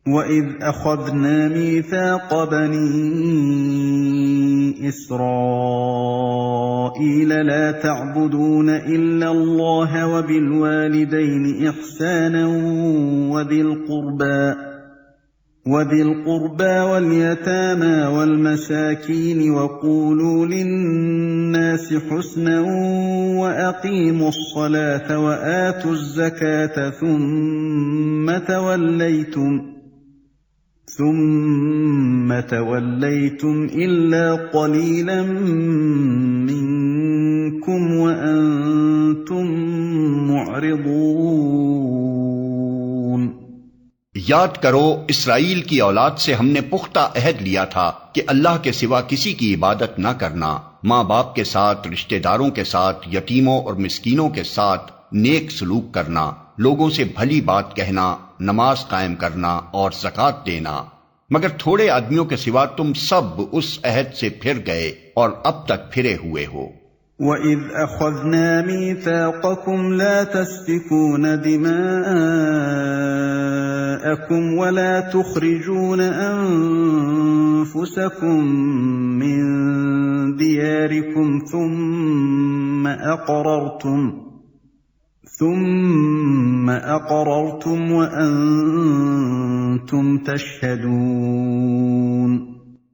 وَإِذْ أَخَذْنَا مِيثَاقَ بَنِي إِسْرَائِيلَ لَا تَعْبُدُونَ إِلَّا اللَّهَ وَبِالْوَالِدَيْنِ إِحْسَانًا وَذِي الْقُرْبَى وَالْيَتَامَى وَالْمَسَاكِينِ وَقُولُوا لِلنَّاسِ حُسْنًا وَأَقِيمُوا الصَّلَاةَ وَآتُوا الزَّكَاةَ ثُمَّ تَوَلَّيْتُمْ إِلَّا قَلِيلًا مِّنكُمْ وَأَنتُم مُّعْرِضُونَ۔ یاد کرو اسرائیل کی اولاد سے ہم نے پختہ عہد لیا تھا کہ اللہ کے سوا کسی کی عبادت نہ کرنا، ماں باپ کے ساتھ، رشتہ داروں کے ساتھ، یتیموں اور مسکینوں کے ساتھ نیک سلوک کرنا، لوگوں سے بھلی بات کہنا، نماز قائم کرنا اور زکوٰۃ دینا، مگر تھوڑے آدمیوں کے سوا تم سب اس عہد سے پھر گئے اور اب تک پھرے ہوئے ہو۔ وَإِذْ أَخَذْنَا مِيثَاقَكُمْ لَا تَسْفِكُونَ دِمَاءَكُمْ وَلَا تُخْرِجُونَ أَنفُسَكُمْ مِنْ دِيَارِكُمْ ثُمَّ أَقْرَرْتُمْ وَأَنْتُمْ تَشْهَدُونَ۔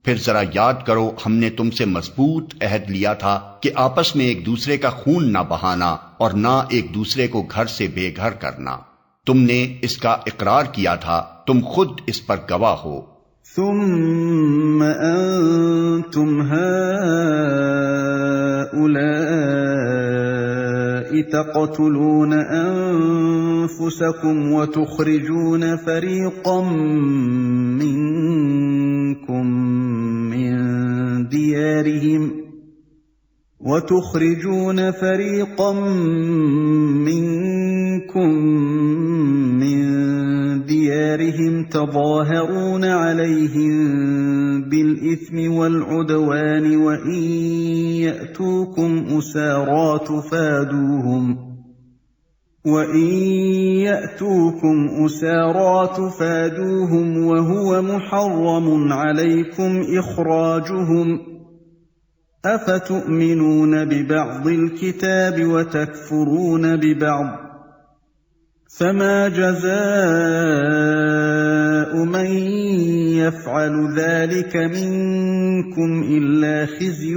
پھر ذرا یاد کرو ہم نے تم سے مضبوط عہد لیا تھا کہ آپس میں ایک دوسرے کا خون نہ بہانا اور نہ ایک دوسرے کو گھر سے بے گھر کرنا، تم نے اس کا اقرار کیا تھا، تم خود اس پر گواہ ہو۔ ثم أنتم هؤلاء تقتلون أنفسكم وتخرجون فريقا منكم من ديارهم تظاهرون عليهم بالإثم والعدوان وإن يأتوكم أسارى تفادوهم وهو محرم عليكم إخراجهم أفتؤمنون ببعض الكتاب وتكفرون ببعض فما جزاء من يفعل ذلك منكم إلا خزي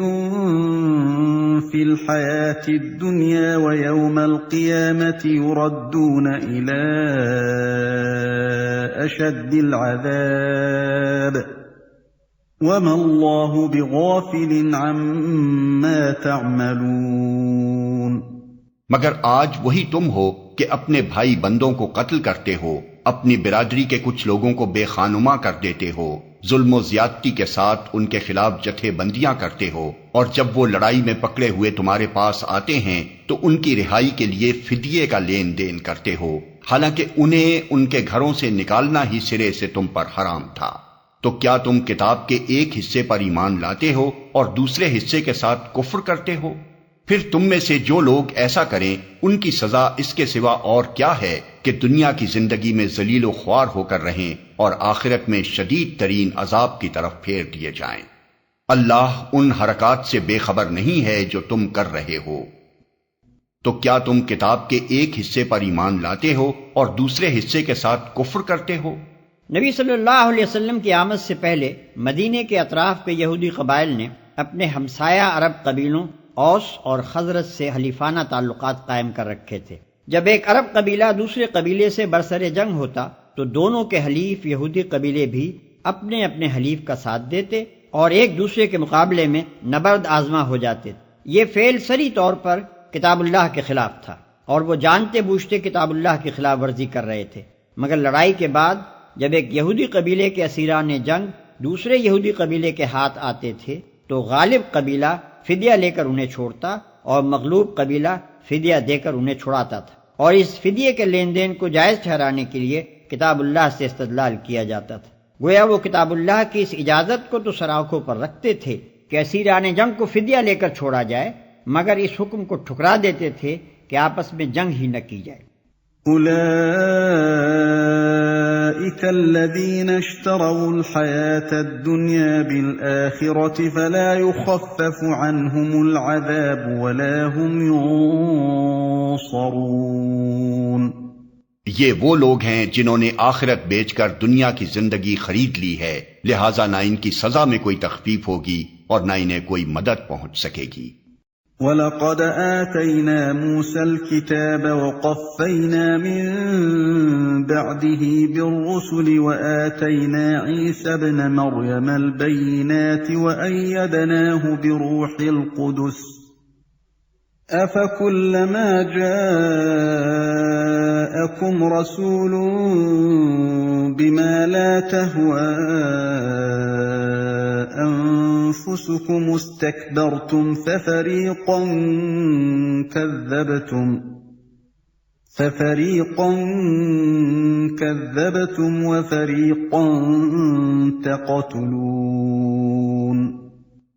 في الحياة الدنيا ويوم القيامة يردون إلى أشد العذاب وما الله بغافل عما تعملون۔ مگر آج وہی تم ہو کہ اپنے بھائی بندوں کو قتل کرتے ہو، اپنی برادری کے کچھ لوگوں کو بے خانما کر دیتے ہو، ظلم و زیادتی کے ساتھ ان کے خلاف جتھے بندیاں کرتے ہو، اور جب وہ لڑائی میں پکڑے ہوئے تمہارے پاس آتے ہیں تو ان کی رہائی کے لیے فدیے کا لین دین کرتے ہو، حالانکہ انہیں ان کے گھروں سے نکالنا ہی سرے سے تم پر حرام تھا۔ تو کیا تم کتاب کے ایک حصے پر ایمان لاتے ہو اور دوسرے حصے کے ساتھ کفر کرتے ہو؟ پھر تم میں سے جو لوگ ایسا کریں ان کی سزا اس کے سوا اور کیا ہے کہ دنیا کی زندگی میں ذلیل و خوار ہو کر رہیں اور آخرت میں شدید ترین عذاب کی طرف پھیر دیے جائیں۔ اللہ ان حرکات سے بے خبر نہیں ہے جو تم کر رہے ہو۔ تو کیا تم کتاب کے ایک حصے پر ایمان لاتے ہو اور دوسرے حصے کے ساتھ کفر کرتے ہو؟ نبی صلی اللہ علیہ وسلم کی آمد سے پہلے مدینے کے اطراف کے یہودی قبائل نے اپنے ہمسایہ عرب قبیلوں اوس اور خزرج سے حلیفانہ تعلقات قائم کر رکھے تھے۔ جب ایک عرب قبیلہ دوسرے قبیلے سے برسر جنگ ہوتا تو دونوں کے حلیف یہودی قبیلے بھی اپنے اپنے حلیف کا ساتھ دیتے اور ایک دوسرے کے مقابلے میں نبرد آزما ہو جاتے۔ یہ فعل صریح طور پر کتاب اللہ کے خلاف تھا اور وہ جانتے بوجھتے کتاب اللہ کی خلاف ورزی کر رہے تھے، مگر لڑائی کے بعد جب ایک یہودی قبیلے کے اسیران جنگ دوسرے یہودی قبیلے کے ہاتھ آتے تھے تو غالب قبیلہ فدیہ لے کر انہیں چھوڑتا اور مغلوب قبیلہ فدیہ دے کر انہیں چھڑاتا تھا، اور اس فدیے کے لین دین کو جائز ٹھہرانے کے لیے کتاب اللہ سے استدلال کیا جاتا تھا۔ گویا وہ کتاب اللہ کی اس اجازت کو تو سراخوں پر رکھتے تھے کہ اسیران جنگ کو فدیہ لے کر چھوڑا جائے، مگر اس حکم کو ٹھکرا دیتے تھے کہ آپس میں جنگ ہی نہ کی جائے۔ أولئك أولئك الذين اشتروا الحياة الدنيا بالآخرة فلا يخفف عنهم العذاب ولا هم ينصرون۔ یہ وہ لوگ ہیں جنہوں نے آخرت بیچ کر دنیا کی زندگی خرید لی ہے، لہذا نہ ان کی سزا میں کوئی تخفیف ہوگی اور نہ انہیں کوئی مدد پہنچ سکے گی۔ وَلَقَدْ آتَيْنَا مُوسَى الْكِتَابَ وَقَفَّيْنَا مِن بَعْدِهِ بِالرُّسُلِ وَآتَيْنَا عِيسَى ابْنَ مَرْيَمَ الْبَيِّنَاتِ وَأَيَّدْنَاهُ بِرُوحِ الْقُدُسِ أَفَكُلَّمَا جَاءَكُمْ رَسُولٌ بِمَا لَا تَهْوَىٰ أَنفُسُكُمُ اسْتَكْبَرْتُمْ فَفَرِيقًا كَذَّبْتُمْ وَفَرِيقًا تَقْتُلُونَ۔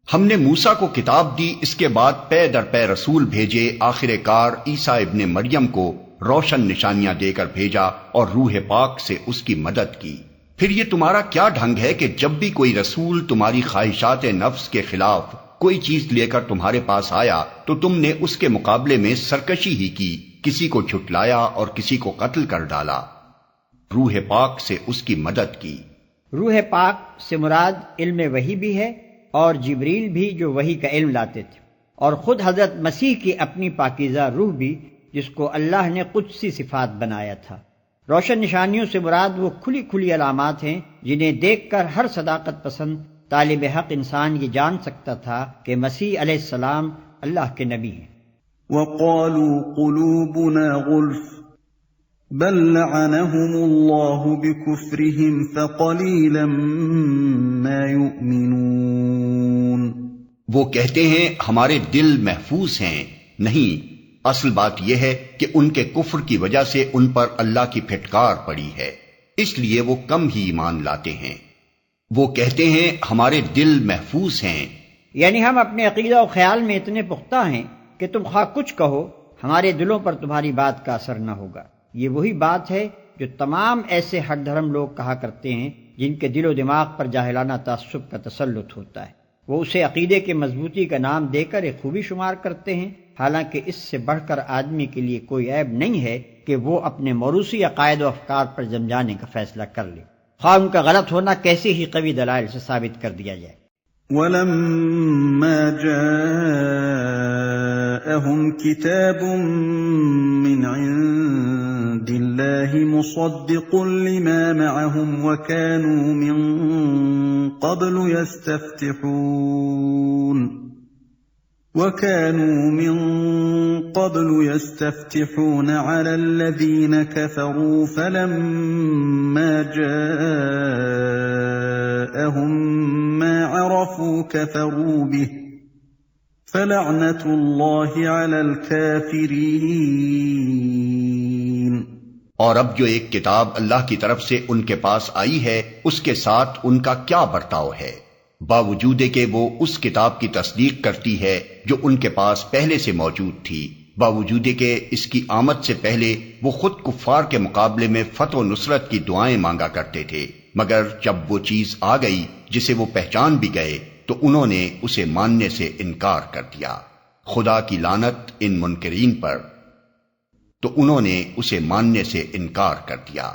ہم نے موسیٰ کو کتاب دی، اس کے بعد پے در پے رسول بھیجے، آخر کار عیسیٰ ابن مریم کو روشن نشانیاں دے کر بھیجا اور روح پاک سے اس کی مدد کی۔ پھر یہ تمہارا کیا ڈھنگ ہے کہ جب بھی کوئی رسول تمہاری خواہشات نفس کے خلاف کوئی چیز لے کر تمہارے پاس آیا تو تم نے اس کے مقابلے میں سرکشی ہی کی، کسی کو جھٹلایا اور کسی کو قتل کر ڈالا، روح پاک سے اس کی مدد کی۔ روح پاک سے مراد علم وحی بھی ہے اور جبریل بھی جو وحی کا علم لاتے تھے، اور خود حضرت مسیح کی اپنی پاکیزہ روح بھی جس کو اللہ نے قدسی صفات بنایا تھا۔ روشن نشانیوں سے مراد وہ کھلی کھلی علامات ہیں جنہیں دیکھ کر ہر صداقت پسند طالب حق انسان یہ جان سکتا تھا کہ مسیح علیہ السلام اللہ کے نبی ہیں۔ وَقَالُوا قُلُوبُنَا غُلْفٌ بَل لَّعَنَهُمُ اللَّهُ بِكُفْرِهِمْ فَقَلِيلًا مَّا يُؤْمِنُونَ۔ وہ کہتے ہیں ہمارے دل محفوظ ہیں، نہیں، اصل بات یہ ہے کہ ان کے کفر کی وجہ سے ان پر اللہ کی پھٹکار پڑی ہے، اس لیے وہ کم ہی ایمان لاتے ہیں۔ وہ کہتے ہیں ہمارے دل محفوظ ہیں، یعنی ہم اپنے عقیدہ و خیال میں اتنے پختہ ہیں کہ تم خواہ کچھ کہو ہمارے دلوں پر تمہاری بات کا اثر نہ ہوگا۔ یہ وہی بات ہے جو تمام ایسے ہٹ دھرم لوگ کہا کرتے ہیں جن کے دل و دماغ پر جاہلانہ تعصب کا تسلط ہوتا ہے۔ وہ اسے عقیدے کی مضبوطی کا نام دے کر ایک خوبی شمار کرتے ہیں، حالانکہ اس سے بڑھ کر آدمی کے لیے کوئی عیب نہیں ہے کہ وہ اپنے موروثی عقائد و افکار پر جم جانے کا فیصلہ کر لے، خواہ ان کا غلط ہونا کیسے ہی قوی دلائل سے ثابت کر دیا جائے۔ وَلَمَّا جَاءَهُمْ كِتَابٌ مِّنْ عِندِ اللَّهِ مُصَدِّقٌ لِّمَا مَعَهُمْ وَكَانُوا مِن قَبْلُ يَسْتَفْتِحُونَ عَلَى الَّذِينَ كَفَرُوا فَلَمَّا جَاءَهُم مَّا عَرَفُوا كَفَرُوا بِهِ فَلَعْنَةُ اللَّهِ عَلَى الْكَافِرِينَ۔ اور اب جو ایک کتاب اللہ کی طرف سے ان کے پاس آئی ہے اس کے ساتھ ان کا کیا برتاؤ ہے، باوجود کہ وہ اس کتاب کی تصدیق کرتی ہے جو ان کے پاس پہلے سے موجود تھی، باوجود کہ اس کی آمد سے پہلے وہ خود کفار کے مقابلے میں فتح و نصرت کی دعائیں مانگا کرتے تھے، مگر جب وہ چیز آ گئی جسے وہ پہچان بھی گئے تو انہوں نے اسے ماننے سے انکار کر دیا۔ خدا کی لعنت ان منکرین پر، تو انہوں نے اسے ماننے سے انکار کر دیا۔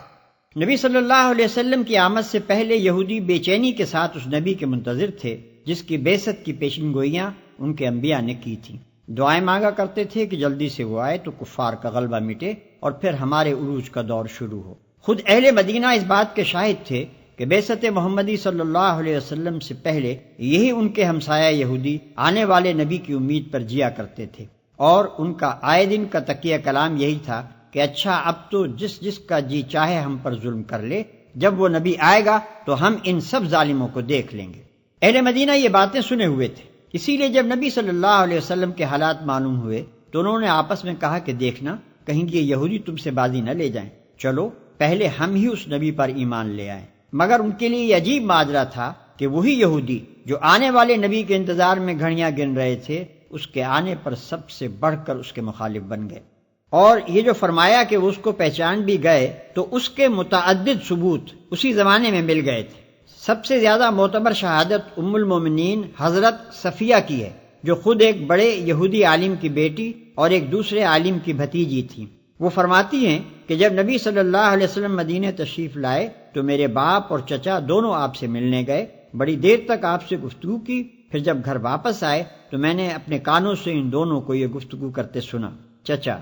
نبی صلی اللہ علیہ وسلم کی آمد سے پہلے یہودی بے چینی کے ساتھ اس نبی کے منتظر تھے جس کی بعثت کی پیشن گوئیاں ان کے انبیاء نے کی تھیں۔ دعائیں مانگا کرتے تھے کہ جلدی سے وہ آئے تو کفار کا غلبہ مٹے اور پھر ہمارے عروج کا دور شروع ہو۔ خود اہل مدینہ اس بات کے شاہد تھے کہ بعثت محمدی صلی اللہ علیہ وسلم سے پہلے یہی ان کے ہمسایہ یہودی آنے والے نبی کی امید پر جیا کرتے تھے، اور ان کا آئے دن کا تکیہ کلام یہی تھا کہ اچھا اب تو جس کا جی چاہے ہم پر ظلم کر لے، جب وہ نبی آئے گا تو ہم ان سب ظالموں کو دیکھ لیں گے۔ اہل مدینہ یہ باتیں سنے ہوئے تھے، اسی لیے جب نبی صلی اللہ علیہ وسلم کے حالات معلوم ہوئے تو انہوں نے آپس میں کہا کہ دیکھنا کہیں یہ یہودی تم سے بازی نہ لے جائیں، چلو پہلے ہم ہی اس نبی پر ایمان لے آئیں۔ مگر ان کے لیے یہ عجیب ماجرا تھا کہ وہی یہودی جو آنے والے نبی کے انتظار میں گھڑیاں گن رہے تھے، اس کے آنے پر سب سے بڑھ کر اس کے مخالف بن گئے۔ اور یہ جو فرمایا کہ وہ اس کو پہچان بھی گئے تو اس کے متعدد ثبوت اسی زمانے میں مل گئے تھے۔ سب سے زیادہ معتبر شہادت ام المومنین حضرت صفیہ کی ہے، جو خود ایک بڑے یہودی عالم کی بیٹی اور ایک دوسرے عالم کی بھتیجی تھی۔ وہ فرماتی ہیں کہ جب نبی صلی اللہ علیہ وسلم مدینہ تشریف لائے تو میرے باپ اور چچا دونوں آپ سے ملنے گئے، بڑی دیر تک آپ سے گفتگو کی، پھر جب گھر واپس آئے تو میں نے اپنے کانوں سے ان دونوں کو یہ گفتگو کرتے سنا۔ چچا: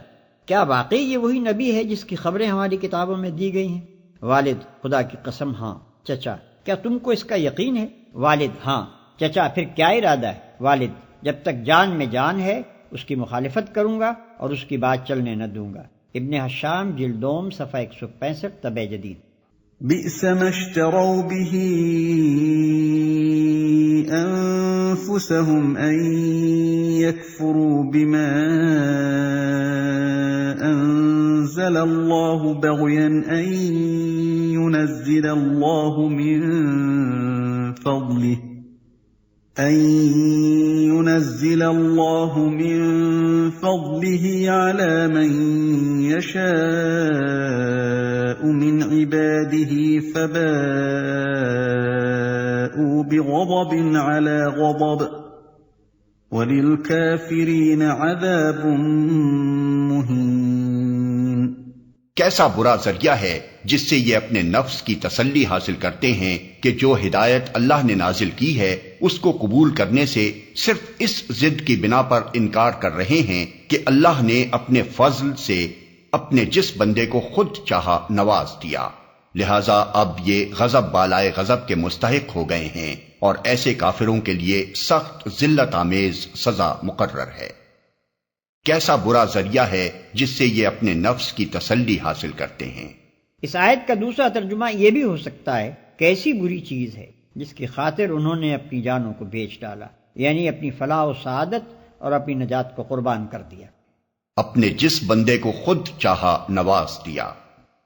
کیا واقعی یہ وہی نبی ہے جس کی خبریں ہماری کتابوں میں دی گئی ہیں؟ والد: خدا کی قسم ہاں۔ چچا: کیا تم کو اس کا یقین ہے؟ والد: ہاں۔ چچا: پھر کیا ارادہ ہے؟ والد: جب تک جان میں جان ہے اس کی مخالفت کروں گا اور اس کی بات چلنے نہ دوں گا۔ ابن حشام جلد دوم صفحہ 165 طبع جدید۔ بئس ما اشتروا به أنفسهم أن يكفروا بما أنزل الله بغيا أن ينزل الله من فضله على من يشاء من عباده فباءوا بغضب على غضب وللكافرين عذاب مهين۔ کیسا برا ذریعہ ہے جس سے یہ اپنے نفس کی تسلی حاصل کرتے ہیں کہ جو ہدایت اللہ نے نازل کی ہے اس کو قبول کرنے سے صرف اس ضد کی بنا پر انکار کر رہے ہیں کہ اللہ نے اپنے فضل سے اپنے جس بندے کو خود چاہا نواز دیا، لہذا اب یہ غضب بالائے غضب کے مستحق ہو گئے ہیں اور ایسے کافروں کے لیے سخت ذلت آمیز سزا مقرر ہے۔ کیسا برا ذریعہ ہے جس سے یہ اپنے نفس کی تسلی حاصل کرتے ہیں۔ اس آیت کا دوسرا ترجمہ یہ بھی ہو سکتا ہے کہ ایسی بری چیز ہے جس کی خاطر انہوں نے اپنی جانوں کو بیچ ڈالا، یعنی اپنی فلاح و سعادت اور اپنی نجات کو قربان کر دیا۔ اپنے جس بندے کو خود چاہا نواز دیا۔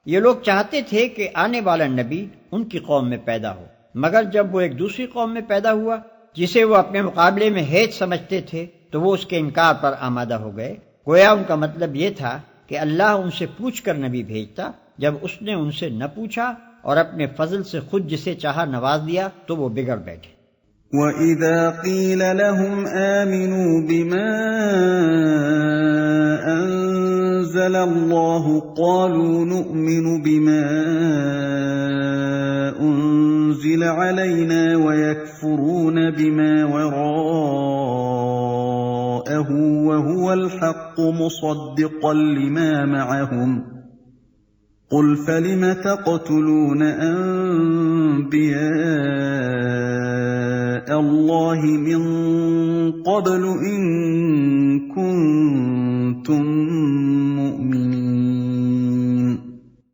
یہ لوگ چاہتے تھے کہ آنے والا نبی ان کی قوم میں پیدا ہو، مگر جب وہ ایک دوسری قوم میں پیدا ہوا جسے وہ اپنے مقابلے میں ہیچ سمجھتے تھے تو وہ اس کے انکار پر آمادہ ہو گئے۔ گویا ان کا مطلب یہ تھا کہ اللہ ان سے پوچھ کر نبی بھیجتا، جب اس نے ان سے نہ پوچھا اور اپنے فضل سے خود جسے چاہا نواز دیا تو وہ بگڑ بیٹھے۔ وَإِذَا قِيلَ لَهُمْ آمِنُوا بِمَا أَنزَلَ اللَّهُ قَالُوا نُؤْمِنُ بِمَا أُنزِلَ عَلَيْنَا وَيَكْفُرُونَ بِمَا وَرَاءَهُ وَهُوَ الْحَقُّ مُصَدِّقًا لِمَا مَعَهُمْ قُلْ فَلِمَ تَقْتُلُونَ أَنبِيَاءَ اللَّهِ مِن قَبْلُ إِن كُنتُم مُّؤْمِنِينَ۔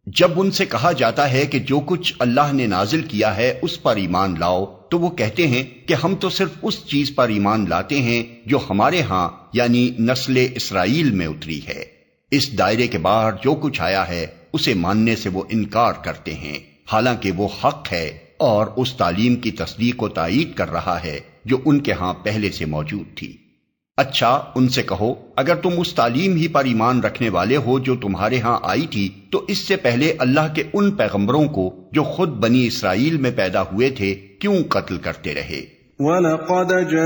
جب ان سے کہا جاتا ہے کہ جو کچھ اللہ نے نازل کیا ہے اس پر ایمان لاؤ تو وہ کہتے ہیں کہ ہم تو صرف اس چیز پر ایمان لاتے ہیں جو ہمارے ہاں یعنی نسل اسرائیل میں اتری ہے۔ اس دائرے کے باہر جو کچھ آیا ہے اسے ماننے سے وہ انکار کرتے ہیں، حالانکہ وہ حق ہے اور اس تعلیم کی تصدیق و تائید کر رہا ہے جو ان کے ہاں پہلے سے موجود تھی۔ اچھا ان سے کہو اگر تم اس تعلیم ہی پر ایمان رکھنے والے ہو جو تمہارے ہاں آئی تھی تو اس سے پہلے اللہ کے ان پیغمبروں کو جو خود بنی اسرائیل میں پیدا ہوئے تھے کیوں قتل کرتے رہے؟ وَلَقَدْ جَاءَكُم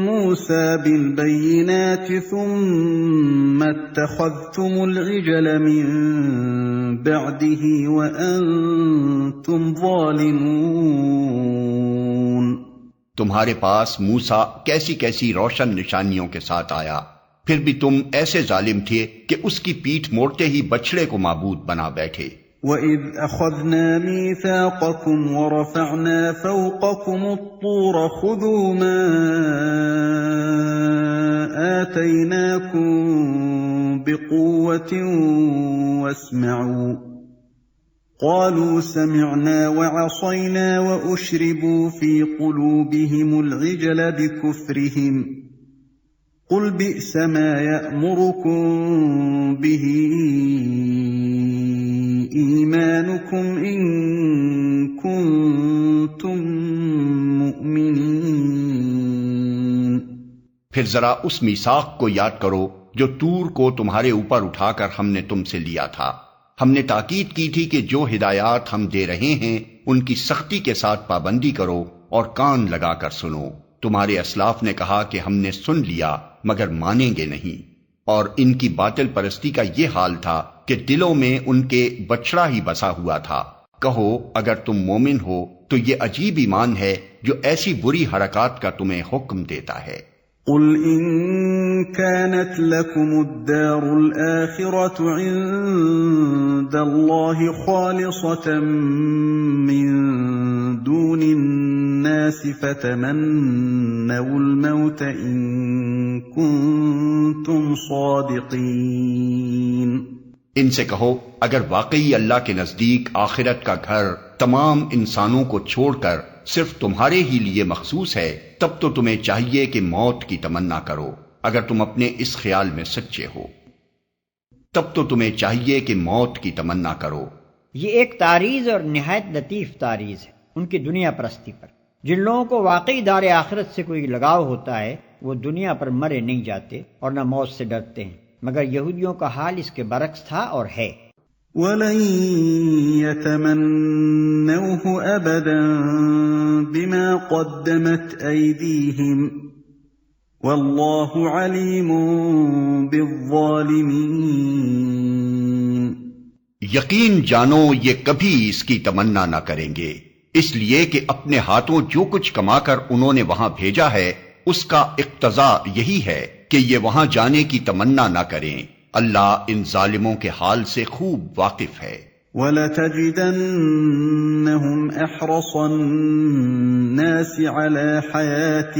مُّوسَىٰ بِالْبَيِّنَاتِ ثُمَّ اتَّخَذْتُمُ الْعِجْلَ مِن بَعْدِهِ وَأَنتُمْ ظَالِمُونَ۔ تمہارے پاس موسیٰ کیسی کیسی روشن نشانیوں کے ساتھ آیا، پھر بھی تم ایسے ظالم تھے کہ اس کی پیٹھ موڑتے ہی بچڑے کو معبود بنا بیٹھے۔ وَإِذْ أَخَذْنَا مِيثَاقَكُمْ وَرَفَعْنَا فَوْقَكُمُ الطُّورَ خُذُوا مَا آتَيْنَاكُمْ بِقُوَّةٍ وَاسْمَعُوا قَالُوا سَمِعْنَا وَعَصَيْنَا وَأُشْرِبُوا فِي قُلُوبِهِمُ الْعِجْلَ بِكُفْرِهِمْ قُلْ بِئْسَ مَا يَأْمُرُكُمْ بِهِ ایمانکم ان کنتم مؤمنین۔ پھر ذرا اس میثاق کو یاد کرو جو طور کو تمہارے اوپر اٹھا کر ہم نے تم سے لیا تھا۔ ہم نے تاکید کی تھی کہ جو ہدایات ہم دے رہے ہیں ان کی سختی کے ساتھ پابندی کرو اور کان لگا کر سنو۔ تمہارے اسلاف نے کہا کہ ہم نے سن لیا مگر مانیں گے نہیں، اور ان کی باطل پرستی کا یہ حال تھا کہ دلوں میں ان کے بچڑا ہی بسا ہوا تھا۔ کہو اگر تم مومن ہو تو یہ عجیب ایمان ہے جو ایسی بری حرکات کا تمہیں حکم دیتا ہے۔ قل إن كانت لكم الدار الآخرة عند الله خالصة من دون الناس فتمنوا الموت إن كنتم صادقين۔ ان سے کہو اگر واقعی اللہ کے نزدیک آخرت کا گھر تمام انسانوں کو چھوڑ کر صرف تمہارے ہی لیے مخصوص ہے تب تو تمہیں چاہیے کہ موت کی تمنا کرو، اگر تم اپنے اس خیال میں سچے ہو تب تو تمہیں چاہیے کہ موت کی تمنا کرو۔ یہ ایک تعریض اور نہایت لطیف تعریض ہے ان کی دنیا پرستی پر۔ جن لوگوں کو واقعی دار آخرت سے کوئی لگاؤ ہوتا ہے وہ دنیا پر مرے نہیں جاتے اور نہ موت سے ڈرتے ہیں، مگر یہودیوں کا حال اس کے برعکس تھا اور ہے۔ وَلَن يَتَمَنَّوْهُ أَبَدًا بِمَا قَدَّمَتْ أَيْدِيهِمْ وَاللَّهُ عَلِيمٌ بِالظَّالِمِينَ۔ یقین جانو یہ کبھی اس کی تمنا نہ کریں گے، اس لیے کہ اپنے ہاتھوں جو کچھ کما کر انہوں نے وہاں بھیجا ہے اس کا اقتضا یہی ہے کہ یہ وہاں جانے کی تمنا نہ کریں۔ اللہ ان ظالموں کے حال سے خوب واقف ہے۔ وَلَتَجِدَنَّهُمْ أَحْرَصَ النَّاسِ عَلَى حَيَاةٍ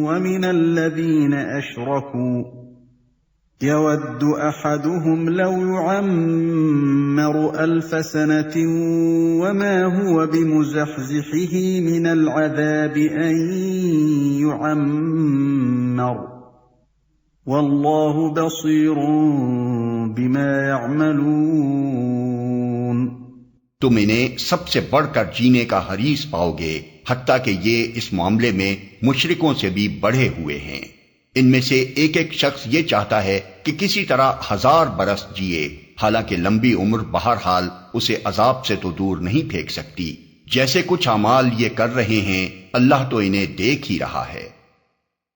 وَمِنَ الَّذِينَ أَشْرَكُوا يَوَدُّ أَحَدُهُمْ لَوْ يُعَمَّرُ أَلْفَ سَنَةٍ وَمَا هُوَ بِمُزَحْزِحِهِ مِنَ الْعَذَابِ أَن يُعَمَّرَ وَاللَّهُ بَصِيرٌ بِمَا يَعْمَلُونَ۔ تم انہیں سب سے بڑھ کر جینے کا حریص پاؤ گے، حتیٰ کہ یہ اس معاملے میں مشرکوں سے بھی بڑھے ہوئے ہیں۔ ان میں سے ایک ایک شخص یہ چاہتا ہے کہ کسی طرح 1000 برس جیے، حالانکہ لمبی عمر بہرحال اسے عذاب سے تو دور نہیں پھینک سکتی۔ جیسے کچھ اعمال یہ کر رہے ہیں اللہ تو انہیں دیکھ ہی رہا ہے۔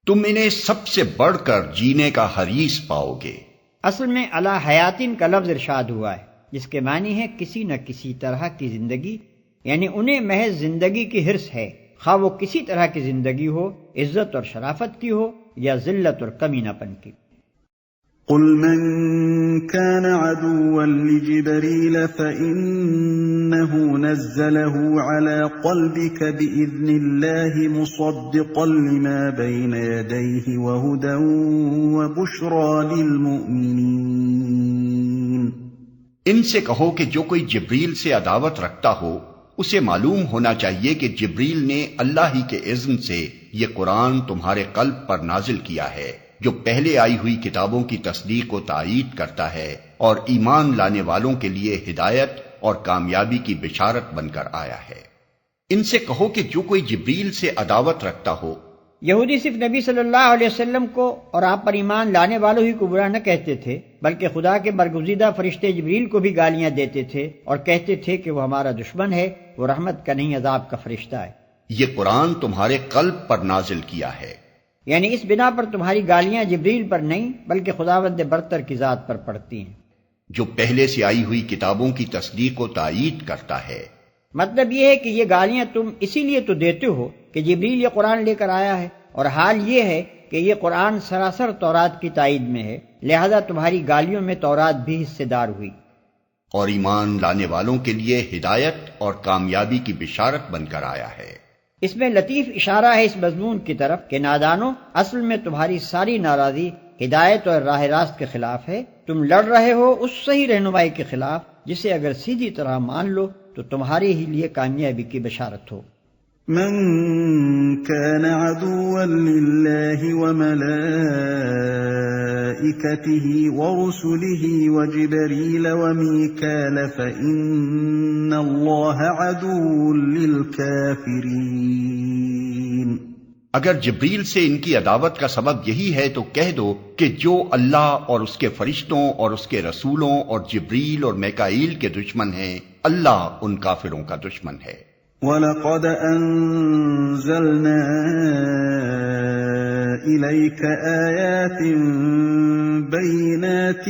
تم انہیں سب سے بڑھ کر جینے کا حریص پاؤ گے۔ اصل میں علی حیاتن کا لفظ ارشاد ہوا ہے جس کے معنی ہے کسی نہ کسی طرح کی زندگی، یعنی انہیں محض زندگی کی حرص ہے، خواہ وہ کسی طرح کی زندگی ہو، عزت اور شرافت کی ہو یا ذلت اور کمینہ پن کی۔ قل من كان عدوا لجبريل فإنه نزله على قلبك بإذن الله مصدقا لما بين يديه وهدى وبشرى للمؤمنين۔ ان سے کہو کہ جو کوئی جبریل سے عداوت رکھتا ہو اسے معلوم ہونا چاہیے کہ جبریل نے اللہ ہی کے اذن سے یہ قرآن تمہارے قلب پر نازل کیا ہے، جو پہلے آئی ہوئی کتابوں کی تصدیق و تائید کرتا ہے اور ایمان لانے والوں کے لیے ہدایت اور کامیابی کی بشارت بن کر آیا ہے۔ ان سے کہو کہ جو کوئی جبریل سے عداوت رکھتا ہو۔ یہودی صرف نبی صلی اللہ علیہ وسلم کو اور آپ پر ایمان لانے والوں ہی کو برا نہ کہتے تھے، بلکہ خدا کے برگزیدہ فرشتے جبریل کو بھی گالیاں دیتے تھے اور کہتے تھے کہ وہ ہمارا دشمن ہے، وہ رحمت کا نہیں عذاب کا فرشتہ ہے۔ یہ قرآن تمہارے قلب پر نازل کیا ہے، یعنی اس بنا پر تمہاری گالیاں جبریل پر نہیں بلکہ خداوند برتر کی ذات پر پڑتی ہیں، جو پہلے سے آئی ہوئی کتابوں کی تصدیق و تائید کرتا ہے۔ مطلب یہ ہے کہ یہ گالیاں تم اسی لیے تو دیتے ہو کہ جبریل یہ قرآن لے کر آیا ہے، اور حال یہ ہے کہ یہ قرآن سراسر تورات کی تائید میں ہے، لہذا تمہاری گالیوں میں تورات بھی حصے دار ہوئی۔ اور ایمان لانے والوں کے لیے ہدایت اور کامیابی کی بشارت بن کر آیا ہے۔ اس میں لطیف اشارہ ہے اس مضمون کی طرف کہ نادانو، اصل میں تمہاری ساری ناراضی ہدایت اور راہ راست کے خلاف ہے، تم لڑ رہے ہو اس صحیح رہنمائی کے خلاف جسے اگر سیدھی طرح مان لو تو تمہارے ہی لیے کامیابی کی بشارت ہو۔ من كان عدوا لله وملائكته ورسله وجبريل وميكال فإن الله عدو للكافرين۔ اگر جبریل سے ان کی عداوت کا سبب یہی ہے تو کہہ دو کہ جو اللہ اور اس کے فرشتوں اور اس کے رسولوں اور جبریل اور میکائیل کے دشمن ہیں، اللہ ان کافروں کا دشمن ہے۔ وَلَقَدْ أَنزَلْنَا إِلَيْكَ آيَاتٍ بَيِّنَاتٍ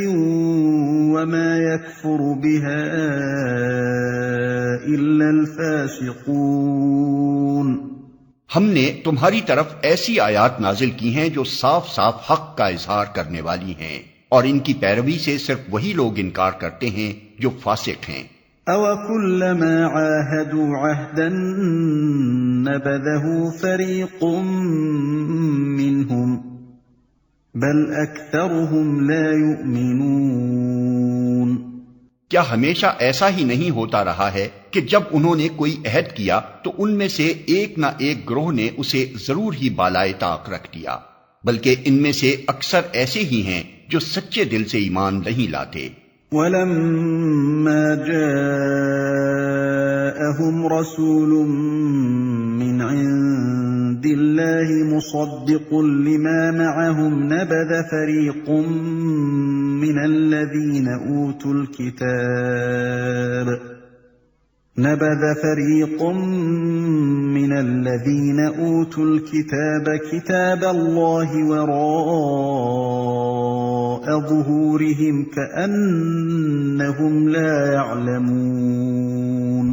وَمَا يَكْفُرُ بِهَا إِلَّا الْفَاسِقُونَ۔ ہم نے تمہاری طرف ایسی آیات نازل کی ہیں جو صاف صاف حق کا اظہار کرنے والی ہیں، اور ان کی پیروی سے صرف وہی لوگ انکار کرتے ہیں جو فاسق ہیں۔ أَوَكُلَّمَا عَاهَدُوا عَهْدًا نَبَذَهُ فَرِيقٌ مِّنْهُمْ بَلْ أَكْثَرُهُمْ لَا يُؤْمِنُونَ۔ کیا ہمیشہ ایسا ہی نہیں ہوتا رہا ہے کہ جب انہوں نے کوئی عہد کیا تو ان میں سے ایک نہ ایک گروہ نے اسے ضرور ہی بالائے طاق رکھ دیا، بلکہ ان میں سے اکثر ایسے ہی ہیں جو سچے دل سے ایمان نہیں لاتے۔ وَلَمَّا جَاءَهُمْ رَسُولٌ مِّنْ عِندِ اللَّهِ مُصَدِّقٌ لِّمَا مَعَهُمْ نَبَذَ فَرِيقٌ مِّنَ الَّذِينَ أُوتُوا الْكِتَابَ كِتَابَ اللَّهِ وَرَاءَ ظُهُورِهِمْ كَأَنَّهُمْ لَا يَعْلَمُونَ۔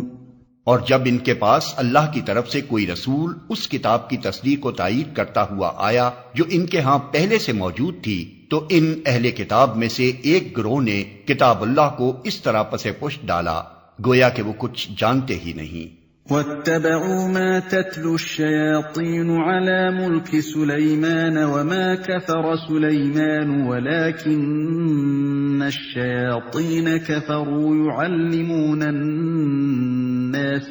اور جب ان کے پاس اللہ کی طرف سے کوئی رسول اس کتاب کی تصدیق و تائید کرتا ہوا آیا جو ان کے ہاں پہلے سے موجود تھی، تو ان اہل کتاب میں سے ایک گروہ نے کتاب اللہ کو اس طرح پس پشت ڈالا گویا کہ وہ کچھ جانتے ہی نہیں۔ وَاتَّبَعُوا مَا تَتْلُو الشَّيَاطِينُ عَلَى مُلْكِ سُلَيْمَانَ وَمَا كَفَرَ سُلَيْمَانُ وَلَكِنَّ الشَّيَاطِينَ كَفَرُوا يُعَلِّمُونَ النَّاسَ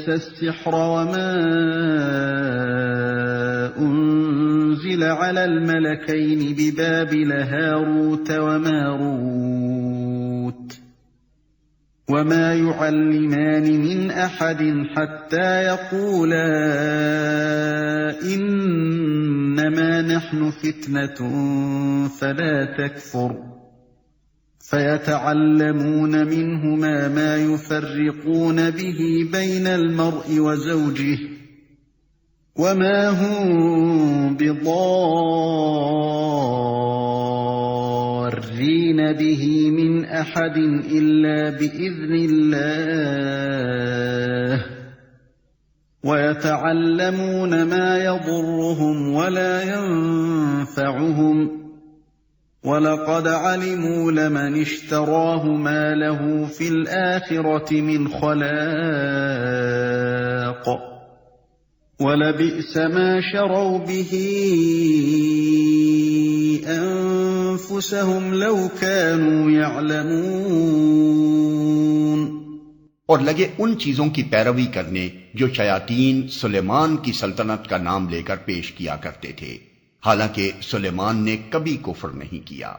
السِّحْرَ وَمَا أُنزِلَ عَلَى الْمَلَكَيْنِ بِبَابِلَ هَارُوتَ وَمَارُوتَ وَمَا يُعَلِّمَانِ مِنْ أَحَدٍ حَتَّى يَقُولَا إِنَّمَا نَحْنُ فِتْنَةٌ فَلَا تَكْفُرْ فَيَتَعَلَّمُونَ مِنْهُمَا مَا يُفَرِّقُونَ بِهِ بَيْنَ الْمَرْءِ وَزَوْجِهِ وَمَا هُمْ بِضَارِّينَ بِهِ مِنْ أَحَدٍ إِلَّا بِإِذْنِ اللَّهِ وَيَتَعَلَّمُونَ مَا يَضُرُّهُمْ وَلَا يَنفَعُهُمْ وَلَقَدْ عَلِمُوا لَمَنِ اشْتَرَاهُ مَا لَهُ فِي الْآخِرَةِ مِنْ خَلَاقٍ وَلَبِئْسَ مَا شَرَوْا بِهِ أَنفُسَهُمْ لَوْ كَانُوا يَعْلَمُونَ۔ اور لگے ان چیزوں کی پیروی کرنے جو شیاطین سلیمان کی سلطنت کا نام لے کر پیش کیا کرتے تھے، حالانکہ سلیمان نے کبھی کفر نہیں کیا۔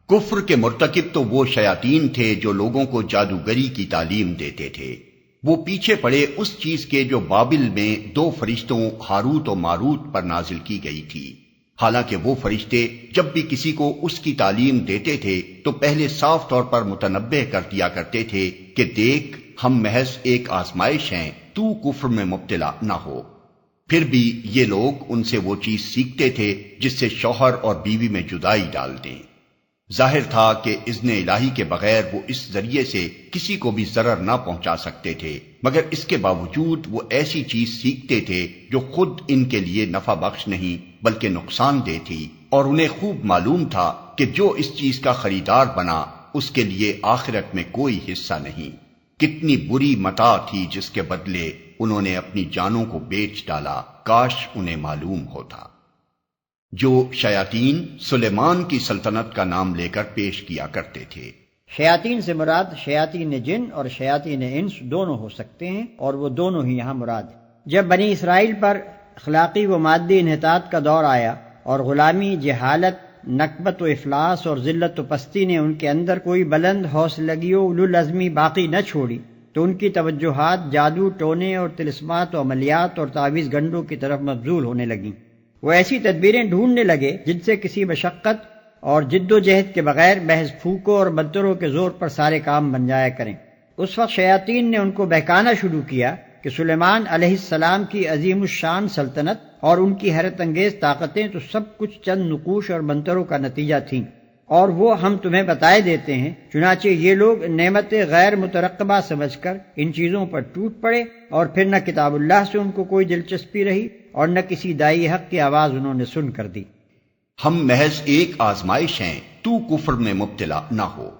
کفر کے مرتکب تو وہ شیاطین تھے جو لوگوں کو جادوگری کی تعلیم دیتے تھے۔ وہ پیچھے پڑے اس چیز کے جو بابل میں دو فرشتوں ہاروت و ماروت پر نازل کی گئی تھی، حالانکہ وہ فرشتے جب بھی کسی کو اس کی تعلیم دیتے تھے تو پہلے صاف طور پر متنبہ کر دیا کرتے تھے کہ دیکھ، ہم محض ایک آزمائش ہیں، تو کفر میں مبتلا نہ ہو۔ پھر بھی یہ لوگ ان سے وہ چیز سیکھتے تھے جس سے شوہر اور بیوی میں جدائی ڈال دیں۔ ظاہر تھا کہ اذن الہی کے بغیر وہ اس ذریعے سے کسی کو بھی ضرر نہ پہنچا سکتے تھے، مگر اس کے باوجود وہ ایسی چیز سیکھتے تھے جو خود ان کے لیے نفع بخش نہیں بلکہ نقصان دہ تھی، اور انہیں خوب معلوم تھا کہ جو اس چیز کا خریدار بنا اس کے لیے آخرت میں کوئی حصہ نہیں۔ کتنی بری متاع تھی جس کے بدلے انہوں نے اپنی جانوں کو بیچ ڈالا، کاش انہیں معلوم ہوتا۔ جو شیاطین سلیمان کی سلطنت کا نام لے کر پیش کیا کرتے تھے۔ شیاطین سے مراد شیاطین جن اور شیاطین انس دونوں ہو سکتے ہیں، اور وہ دونوں ہی یہاں مراد ہیں۔ جب بنی اسرائیل پر اخلاقی و مادی انحطاط کا دور آیا اور غلامی، جہالت، نکبت و افلاس اور ذلت و پستی نے ان کے اندر کوئی بلند حوصلگی و اولو العزمی باقی نہ چھوڑی، تو ان کی توجہات جادو، ٹونے اور طلسمات و عملیات اور تعویذ گنڈوں کی طرف مبذول ہونے لگیں۔ وہ ایسی تدبیریں ڈھونڈنے لگے جن سے کسی مشقت اور جد و جہد کے بغیر محض پھونکوں اور منتروں کے زور پر سارے کام بن جایا کریں۔ اس وقت شیاطین نے ان کو بہکانا شروع کیا کہ سلیمان علیہ السلام کی عظیم الشان سلطنت اور ان کی حیرت انگیز طاقتیں تو سب کچھ چند نقوش اور منتروں کا نتیجہ تھیں، اور وہ ہم تمہیں بتائے دیتے ہیں۔ چنانچہ یہ لوگ نعمت غیر مترقبہ سمجھ کر ان چیزوں پر ٹوٹ پڑے، اور پھر نہ کتاب اللہ سے ان کو کوئی دلچسپی رہی اور نہ کسی دائی حق کی آواز انہوں نے سن کر دی۔ ہم محض ایک آزمائش ہیں، تو کفر میں مبتلا نہ ہو۔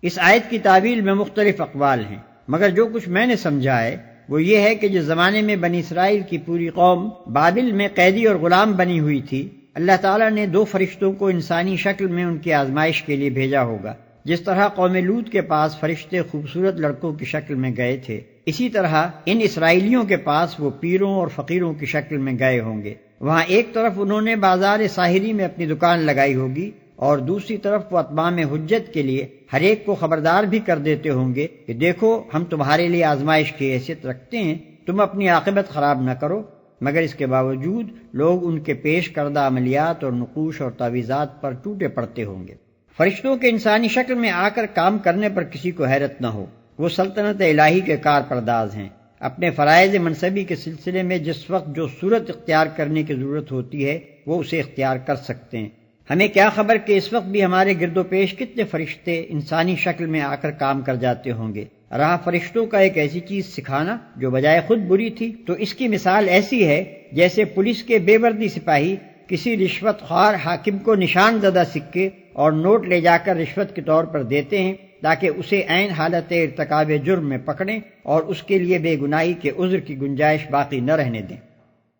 اس آیت کی تعویل میں مختلف اقوال ہیں، مگر جو کچھ میں نے سمجھا ہے وہ یہ ہے کہ جس زمانے میں بنی اسرائیل کی پوری قوم بابل میں قیدی اور غلام بنی ہوئی تھی، اللہ تعالیٰ نے 2 فرشتوں کو انسانی شکل میں ان کی آزمائش کے لیے بھیجا ہوگا۔ جس طرح قوم لوط کے پاس فرشتے خوبصورت لڑکوں کی شکل میں گئے تھے، اسی طرح ان اسرائیلیوں کے پاس وہ پیروں اور فقیروں کی شکل میں گئے ہوں گے۔ وہاں ایک طرف انہوں نے بازار ساحری میں اپنی دکان لگائی ہوگی، اور دوسری طرف وہ اتمام حجت کے لیے ہر ایک کو خبردار بھی کر دیتے ہوں گے کہ دیکھو ہم تمہارے لیے آزمائش کی حیثیت رکھتے ہیں، تم اپنی عاقبت خراب نہ کرو۔ مگر اس کے باوجود لوگ ان کے پیش کردہ عملیات اور نقوش اور تعویذات پر ٹوٹے پڑتے ہوں گے۔ فرشتوں کے انسانی شکل میں آ کر کام کرنے پر کسی کو حیرت نہ ہو، وہ سلطنت الہی کے کار پرداز ہیں۔ اپنے فرائض منصبی کے سلسلے میں جس وقت جو صورت اختیار کرنے کی ضرورت ہوتی ہے وہ اسے اختیار کر سکتے ہیں۔ ہمیں کیا خبر کہ اس وقت بھی ہمارے گرد و پیش کتنے فرشتے انسانی شکل میں آ کر کام کر جاتے ہوں گے۔ رہا فرشتوں کا ایک ایسی چیز سکھانا جو بجائے خود بری تھی، تو اس کی مثال ایسی ہے جیسے پولیس کے بے وردی سپاہی کسی رشوت خوار حاکم کو نشان زدہ سکے اور نوٹ لے جا کر رشوت کے طور پر دیتے ہیں تاکہ اسے عین حالت ارتکاب جرم میں پکڑیں اور اس کے لیے بے گناہی کے عذر کی گنجائش باقی نہ رہنے دیں۔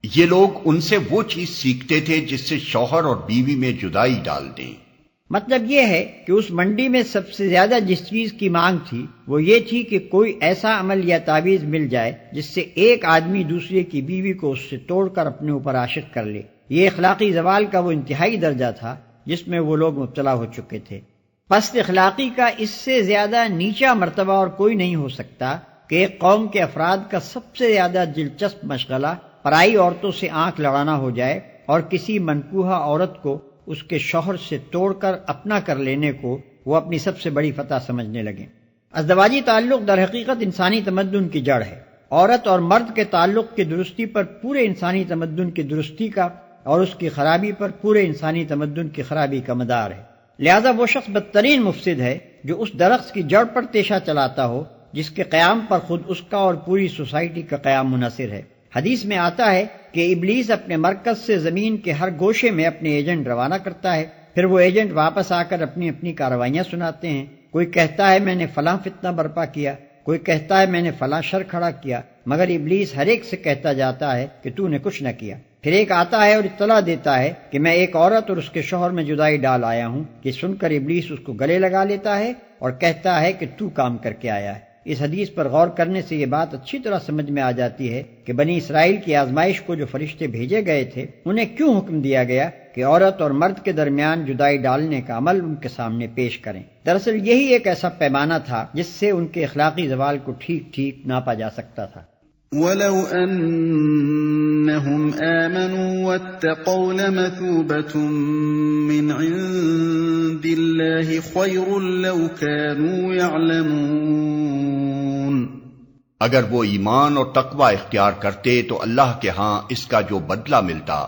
یہ لوگ ان سے وہ چیز سیکھتے تھے جس سے شوہر اور بیوی میں جدائی ڈال دیں۔ مطلب یہ ہے کہ اس منڈی میں سب سے زیادہ جس چیز کی مانگ تھی وہ یہ تھی کہ کوئی ایسا عمل یا تعویذ مل جائے جس سے ایک آدمی دوسرے کی بیوی کو اس سے توڑ کر اپنے اوپر عاشق کر لے۔ یہ اخلاقی زوال کا وہ انتہائی درجہ تھا جس میں وہ لوگ مبتلا ہو چکے تھے۔ پست اخلاقی کا اس سے زیادہ نیچا مرتبہ اور کوئی نہیں ہو سکتا کہ ایک قوم کے افراد کا سب سے زیادہ دلچسپ مشغلہ پرائی عورتوں سے آنکھ لڑانا ہو جائے اور کسی منکوحہ عورت کو اس کے شوہر سے توڑ کر اپنا کر لینے کو وہ اپنی سب سے بڑی فتح سمجھنے لگیں۔ ازدواجی تعلق در حقیقت انسانی تمدن کی جڑ ہے۔ عورت اور مرد کے تعلق کی درستی پر پورے انسانی تمدن کی درستی کا اور اس کی خرابی پر پورے انسانی تمدن کی خرابی کا مدار ہے۔ لہذا وہ شخص بدترین مفسد ہے جو اس درخت کی جڑ پر تیشہ چلاتا ہو جس کے قیام پر خود اس کا اور پوری سوسائٹی کا قیام منحصر ہے۔ حدیث میں آتا ہے کہ ابلیس اپنے مرکز سے زمین کے ہر گوشے میں اپنے ایجنٹ روانہ کرتا ہے، پھر وہ ایجنٹ واپس آ کر اپنی اپنی کارروائیاں سناتے ہیں۔ کوئی کہتا ہے میں نے فلاں فتنہ برپا کیا، کوئی کہتا ہے میں نے فلاں شر کھڑا کیا، مگر ابلیس ہر ایک سے کہتا جاتا ہے کہ تو نے کچھ نہ کیا۔ پھر ایک آتا ہے اور اطلاع دیتا ہے کہ میں ایک عورت اور اس کے شوہر میں جدائی ڈال آیا ہوں، کہ سن کر ابلیس اس کو گلے لگا لیتا ہے اور کہتا ہے کہ تو کام کر کے آیا ہے۔ اس حدیث پر غور کرنے سے یہ بات اچھی طرح سمجھ میں آ جاتی ہے کہ بنی اسرائیل کی آزمائش کو جو فرشتے بھیجے گئے تھے انہیں کیوں حکم دیا گیا کہ عورت اور مرد کے درمیان جدائی ڈالنے کا عمل ان کے سامنے پیش کریں۔ دراصل یہی ایک ایسا پیمانہ تھا جس سے ان کے اخلاقی زوال کو ٹھیک ٹھیک ناپا جا سکتا تھا۔ وَلَوْ أَنَّهُمْ آمَنُوا وَاتَّقَوْا لَمَثُوبَةٌ مِّنْ عِندِ اللَّهِ خَيْرٌ لَوْ كَانُوا يَعْلَمُونَ۔ اگر وہ ایمان اور تقوی اختیار کرتے تو اللہ کے ہاں اس کا جو بدلہ ملتا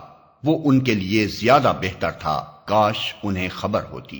وہ ان کے لیے زیادہ بہتر تھا، کاش انہیں خبر ہوتی۔